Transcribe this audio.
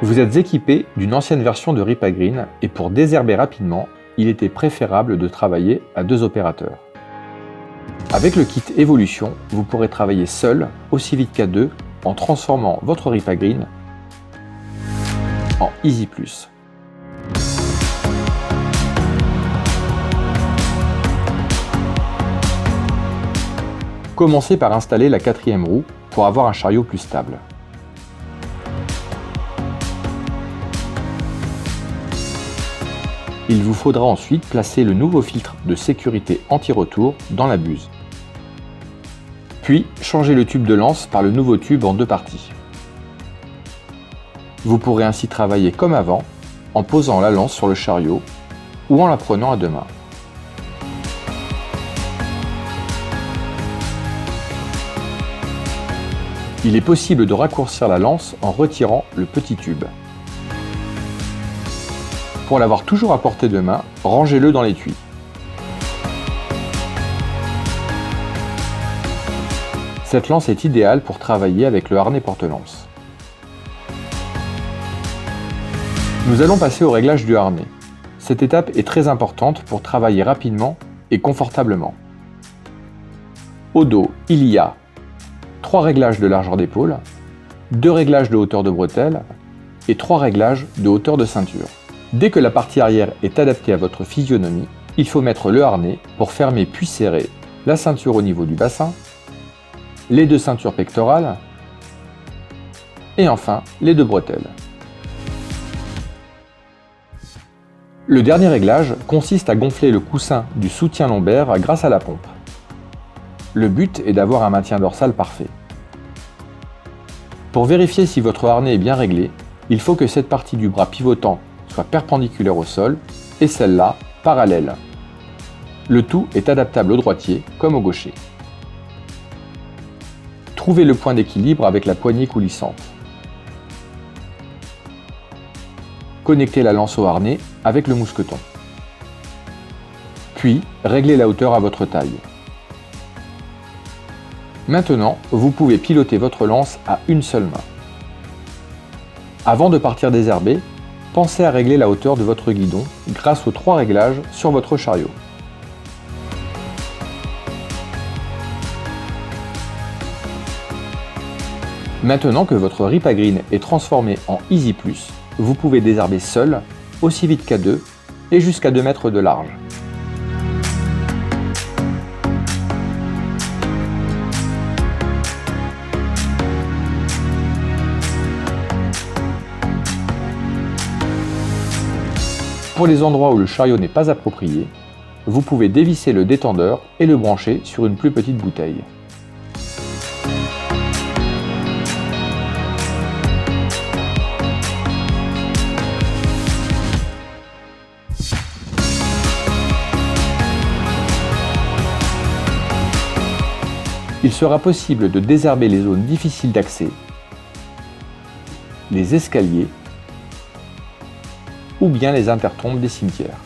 Vous êtes équipé d'une ancienne version de Ripagreen et pour désherber rapidement, il était préférable de travailler à 2 opérateurs. Avec le kit Evolution, vous pourrez travailler seul, aussi vite qu'à 2, en transformant votre Ripagreen en Easy+. Commencez par installer la 4e roue pour avoir un chariot plus stable. Il vous faudra ensuite placer le nouveau filtre de sécurité anti-retour dans la buse. Puis, changer le tube de lance par le nouveau tube en 2 parties. Vous pourrez ainsi travailler comme avant, en posant la lance sur le chariot ou en la prenant à 2 mains. Il est possible de raccourcir la lance en retirant le petit tube. Pour l'avoir toujours à portée de main, rangez-le dans l'étui. Cette lance est idéale pour travailler avec le harnais porte-lance. Nous allons passer au réglage du harnais. Cette étape est très importante pour travailler rapidement et confortablement. Au dos, il y a 3 réglages de largeur d'épaule, 2 réglages de hauteur de bretelle et 3 réglages de hauteur de ceinture. Dès que la partie arrière est adaptée à votre physionomie, il faut mettre le harnais pour fermer puis serrer la ceinture au niveau du bassin, les 2 ceintures pectorales et enfin les 2 bretelles. Le dernier réglage consiste à gonfler le coussin du soutien lombaire grâce à la pompe. Le but est d'avoir un maintien dorsal parfait. Pour vérifier si votre harnais est bien réglé, il faut que cette partie du bras pivotant soit perpendiculaire au sol et celle-là parallèle. Le tout est adaptable au droitier comme au gaucher. Trouvez le point d'équilibre avec la poignée coulissante. Connectez la lance au harnais avec le mousqueton. Puis, réglez la hauteur à votre taille. Maintenant, vous pouvez piloter votre lance à une seule main. Avant de partir désherber, pensez à régler la hauteur de votre guidon grâce aux 3 réglages sur votre chariot. Maintenant que votre Ripagreen est transformé en Easy+, vous pouvez désherber seul, aussi vite qu'à 2 et jusqu'à 2 mètres de large. Pour les endroits où le chariot n'est pas approprié, vous pouvez dévisser le détendeur et le brancher sur une plus petite bouteille. Il sera possible de désherber les zones difficiles d'accès, les escaliers ou bien les intertombes des cimetières.